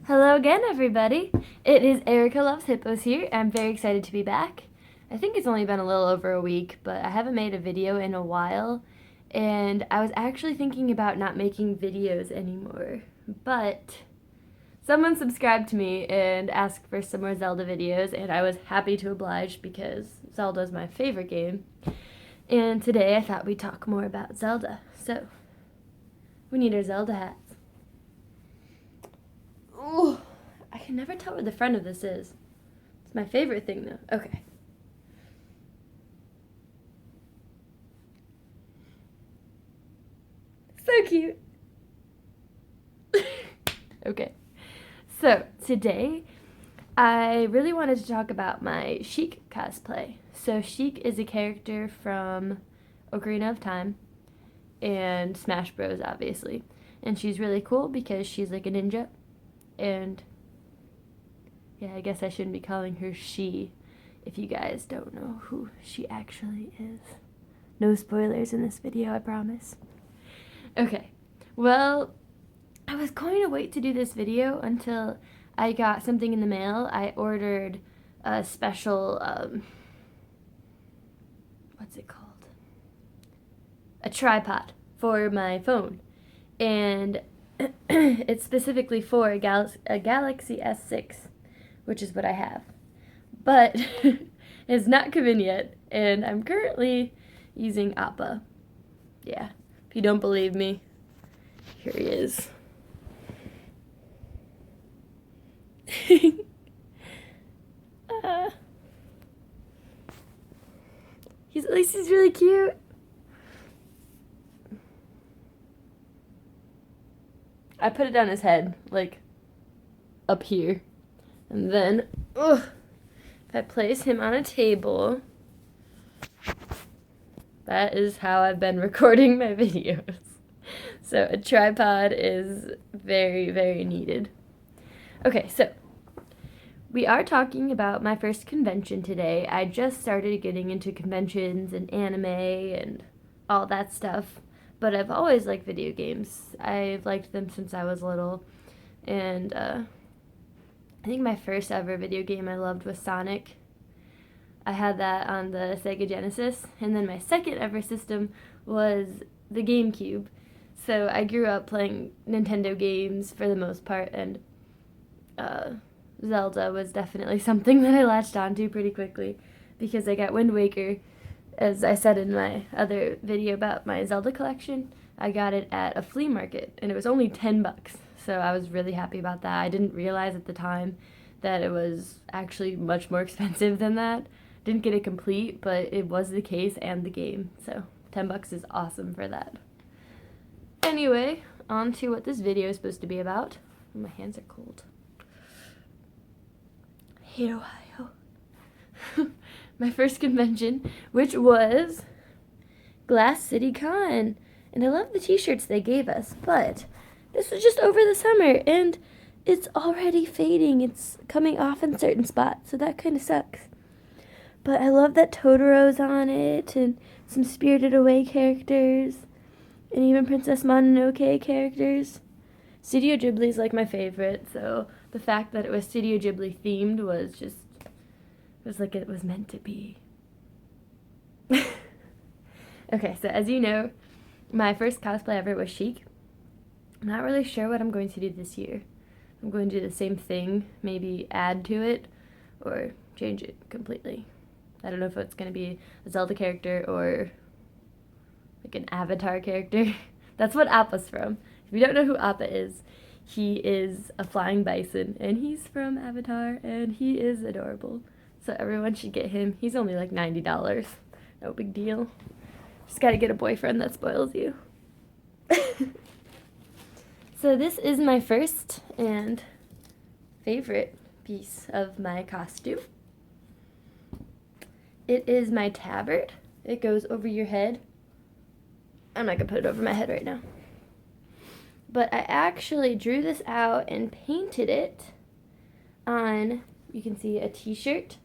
Hello again, everybody. It is Erica Loves Hippos here. I'm very excited to be back. I think it's only been a little over a week, but I haven't made a video in a while, and I was actually thinking about not making videos anymore, but someone subscribed to me and asked for some more Zelda videos, and I was happy to oblige because Zelda is my favorite game. And today I thought we'd talk more about Zelda. So, we need our Zelda hats. Ooh, I can never tell where the front of this is. It's my favorite thing though. Okay. So cute. Okay. So, today I really wanted to talk about my Sheik cosplay. So, Sheik is a character from Ocarina of Time and Smash Bros, obviously. And she's really cool because she's like a ninja. And yeah, I guess I shouldn't be calling her she if you guys don't know who she actually is. No spoilers in this video, I promise. Okay, well, I was going to wait to do this video until I got something in the mail. I ordered a special, what's it called? A tripod for my phone. And it's specifically for a Galaxy S6, which is what I have. But it's not come in yet, and I'm currently using Appa. Yeah, if you don't believe me, here he is. At least he's really cute. I put it on his head, like, up here. And then, if I place him on a table, that is how I've been recording my videos. So a tripod is very, very needed. Okay, so we are talking about my first convention today. I just started getting into conventions and anime and all that stuff. But I've always liked video games. I've liked them since I was little. And I think my first ever video game I loved was Sonic. I had that on the Sega Genesis. And then my second ever system was the GameCube. So I grew up playing Nintendo games for the most part. And Zelda was definitely something that I latched onto pretty quickly. Because I got Wind Waker. As I said in my other video about my Zelda collection, I got it at a flea market, and it was only $10, so I was really happy about that. I didn't realize at the time that it was actually much more expensive than that. Didn't get it complete, but it was the case and the game, so $10 is awesome for that. Anyway, on to what this video is supposed to be about. My hands are cold. Hate Ohio. My first convention, which was Glass City Con. And I love the t-shirts they gave us, but this was just over the summer, and it's already fading. It's coming off in certain spots, so that kind of sucks. But I love that Totoro's on it, and some Spirited Away characters, and even Princess Mononoke characters. Studio Ghibli's like my favorite, so the fact that it was Studio Ghibli themed was just... It was like it was meant to be. Okay, so as you know, my first cosplay ever was Sheik. I'm not really sure what I'm going to do this year. I'm going to do the same thing, maybe add to it, or change it completely. I don't know if it's going to be a Zelda character or like an Avatar character. That's what Appa's from. If you don't know who Appa is, he is a flying bison, and he's from Avatar, and he is adorable. So everyone should get him. He's only like $90. No big deal. Just gotta get a boyfriend that spoils you. So this is my first and favorite piece of my costume. It is my tabard. It goes over your head. I'm not gonna put it over my head right now. But I actually drew this out and painted it on, you can see, a t-shirt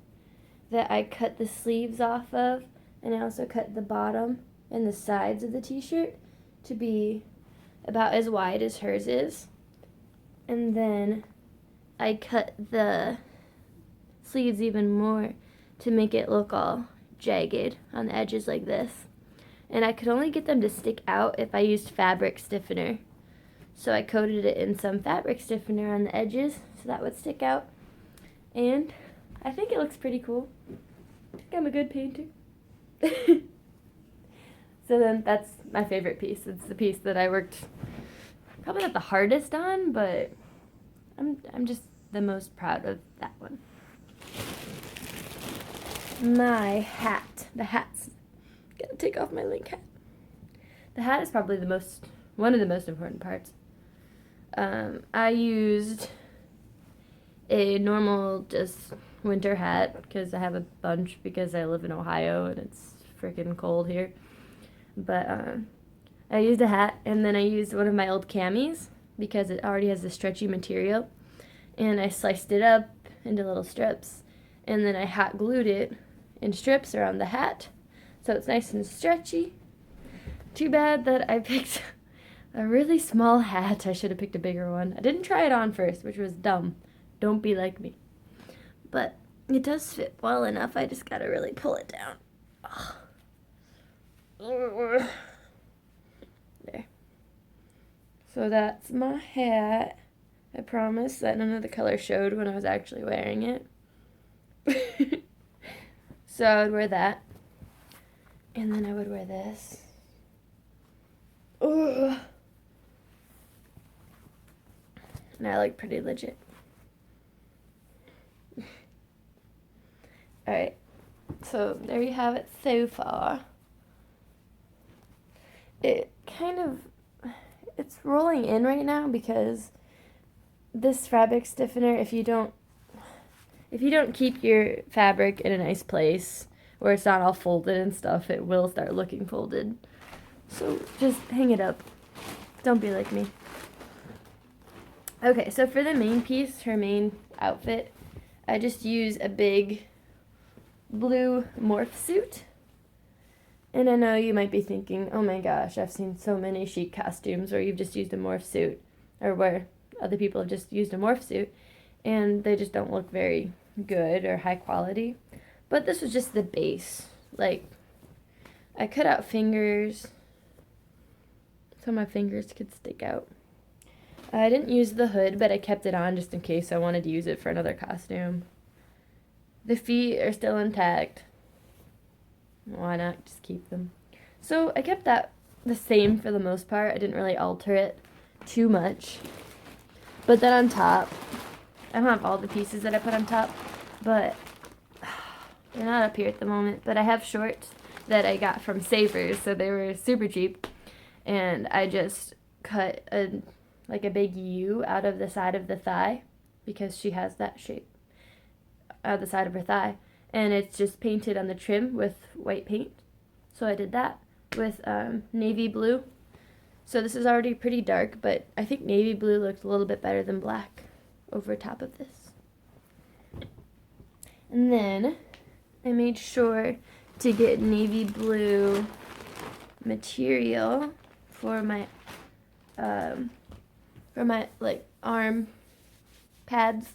that I cut the sleeves off of, and I also cut the bottom and the sides of the t-shirt to be about as wide as hers is. And then I cut the sleeves even more to make it look all jagged on the edges like this. And I could only get them to stick out if I used fabric stiffener. So I coated it in some fabric stiffener on the edges so that would stick out. And I think it looks pretty cool. I think I'm a good painter. So then that's my favorite piece. It's the piece that I worked probably not the hardest on, but I'm just the most proud of that one. My hat. The hat's gonna take off my link hat. The hat is probably one of the most important parts. I used a normal just winter hat because I have a bunch because I live in Ohio and it's freaking cold here. But I used a hat, and then I used one of my old camis because it already has the stretchy material, and I sliced it up into little strips, and then I hot glued it in strips around the hat so it's nice and stretchy. Too bad that I picked a really small hat. I should have picked a bigger one. I didn't try it on first, which was dumb. Don't be like me. But it does fit well enough. I just gotta really pull it down. Ugh. There. So that's my hat. I promise that none of the color showed when I was actually wearing it. So I would wear that. And then I would wear this. Ugh. And I look pretty legit. Alright. So there you have it so far. It's rolling in right now because this fabric stiffener, if you don't keep your fabric in a nice place where it's not all folded and stuff, it will start looking folded. So just hang it up. Don't be like me. Okay, so for the main piece, her main outfit, I just use a big blue morph suit. And I know you might be thinking, oh my gosh, I've seen so many Sheik costumes where you've just used a morph suit, or where other people have just used a morph suit, and they just don't look very good or high quality. But this was just the base. Like, I cut out fingers so my fingers could stick out. I didn't use the hood, but I kept it on just in case I wanted to use it for another costume. The feet are still intact. Why not just keep them? So I kept that the same for the most part. I didn't really alter it too much. But then on top, I don't have all the pieces that I put on top, but they're not up here at the moment. But I have shorts that I got from Savers, so they were super cheap. And I just cut a big U out of the side of the thigh because she has that shape out of the side of her thigh. And it's just painted on the trim with white paint. So I did that with navy blue. So this is already pretty dark, but I think navy blue looked a little bit better than black over top of this. And then I made sure to get navy blue material for my arm pads.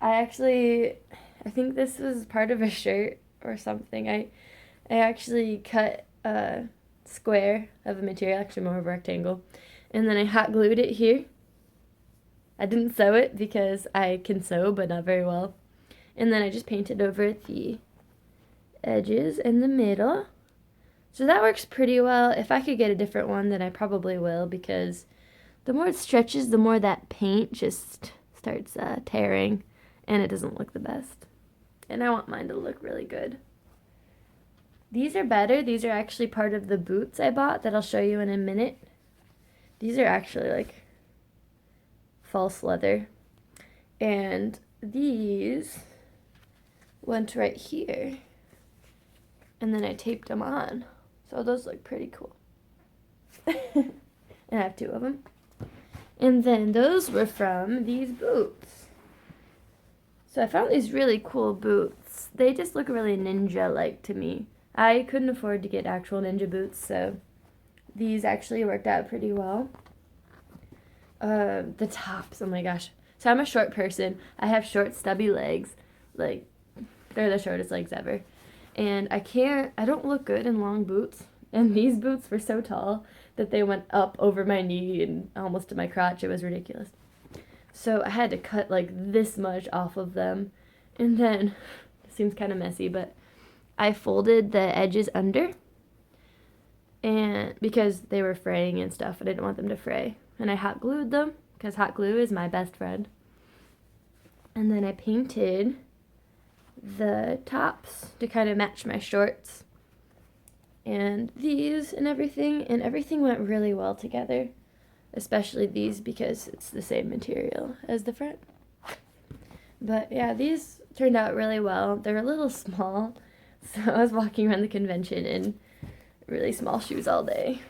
I think this was part of a shirt or something. I actually cut a square of a material, actually more of a rectangle, and then I hot glued it here. I didn't sew it because I can sew, but not very well. And then I just painted over the edges in the middle. So that works pretty well. If I could get a different one, then I probably will, because the more it stretches, the more that paint just starts tearing, and it doesn't look the best. And I want mine to look really good. These are better. These are actually part of the boots I bought that I'll show you in a minute. These are actually like false leather. And these went right here. And then I taped them on. So those look pretty cool. And I have two of them. And then those were from these boots. So I found these really cool boots. They just look really ninja-like to me. I couldn't afford to get actual ninja boots, so these actually worked out pretty well. The tops, oh my gosh. So I'm a short person. I have short, stubby legs. Like, they're the shortest legs ever. And I don't look good in long boots. And these boots were so tall that they went up over my knee and almost to my crotch. It was ridiculous. So I had to cut like this much off of them. And then, it seems kind of messy, but I folded the edges under. And because they were fraying and stuff, I didn't want them to fray. And I hot glued them because hot glue is my best friend. And then I painted the tops to kind of match my shorts and these and everything went really well together, especially these because it's the same material as the front. But yeah, these turned out really well. They're a little small, so I was walking around the convention in really small shoes all day.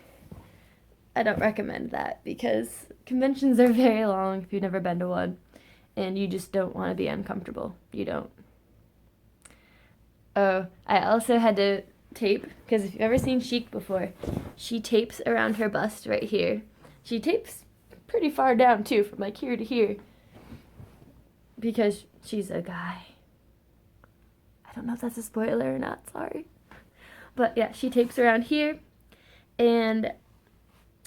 I don't recommend that because conventions are very long if you've never been to one, and you just don't want to be uncomfortable. You don't. Oh, I also had to tape, because if you've ever seen Sheik before, she tapes around her bust right here. She tapes pretty far down too, from like here to here, because she's a guy. I don't know if that's a spoiler or not, sorry. But yeah, she tapes around here, and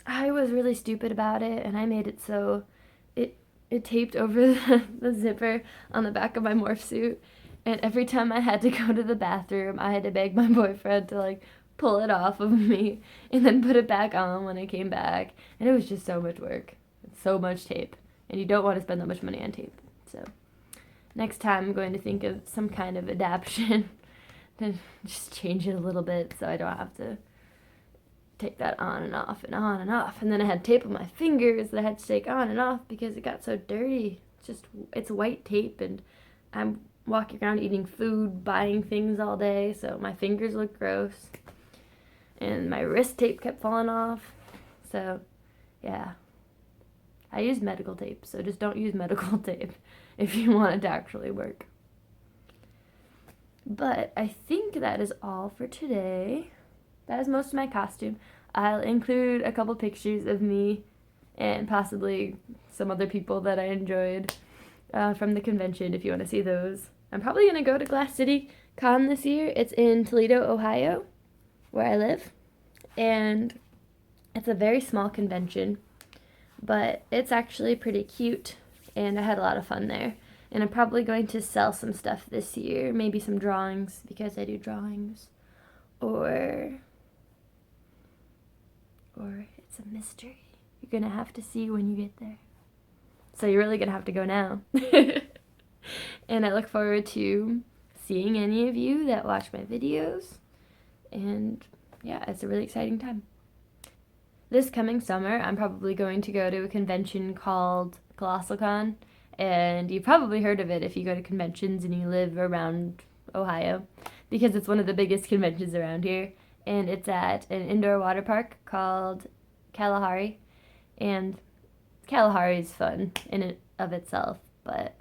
I was really stupid about it, and I made it so it taped over the zipper on the back of my morph suit. And every time I had to go to the bathroom, I had to beg my boyfriend to like pull it off of me and then put it back on when I came back. And it was just so much work. So much tape. And you don't want to spend that much money on tape. So next time I'm going to think of some kind of adaptation to just change it a little bit so I don't have to take that on and off and on and off. And then I had tape on my fingers that I had to take on and off because it got so dirty. It's white tape, and I'm walking around eating food, buying things all day, so my fingers look gross. And my wrist tape kept falling off. So, yeah. I use medical tape, so just don't use medical tape if you want it to actually work. But I think that is all for today. That is most of my costume. I'll include a couple pictures of me and possibly some other people that I enjoyed from the convention if you want to see those. I'm probably going to go to Glass City Con this year. It's in Toledo, Ohio, where I live. And it's a very small convention, but it's actually pretty cute, and I had a lot of fun there. And I'm probably going to sell some stuff this year, maybe some drawings, because I do drawings. Or it's a mystery. You're going to have to see when you get there. So you're really going to have to go now. And I look forward to seeing any of you that watch my videos. And yeah, it's a really exciting time. This coming summer, I'm probably going to go to a convention called ColossalCon. And you've probably heard of it if you go to conventions and you live around Ohio, because it's one of the biggest conventions around here. And it's at an indoor water park called Kalahari. And Kalahari is fun in and of itself, but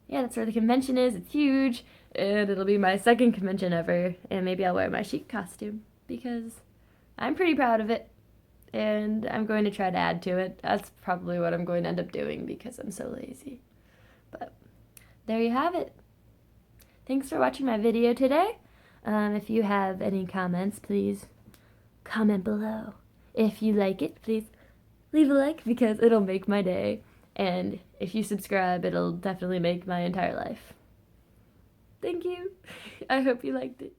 yeah, that's where the convention is. It's huge, and it'll be my second convention ever, and maybe I'll wear my Sheik costume, because I'm pretty proud of it, and I'm going to try to add to it. That's probably what I'm going to end up doing, because I'm so lazy. But there you have it. Thanks for watching my video today. If you have any comments, please comment below. If you like it, please leave a like, because it'll make my day. And if you subscribe, it'll definitely make my entire life. Thank you. I hope you liked it.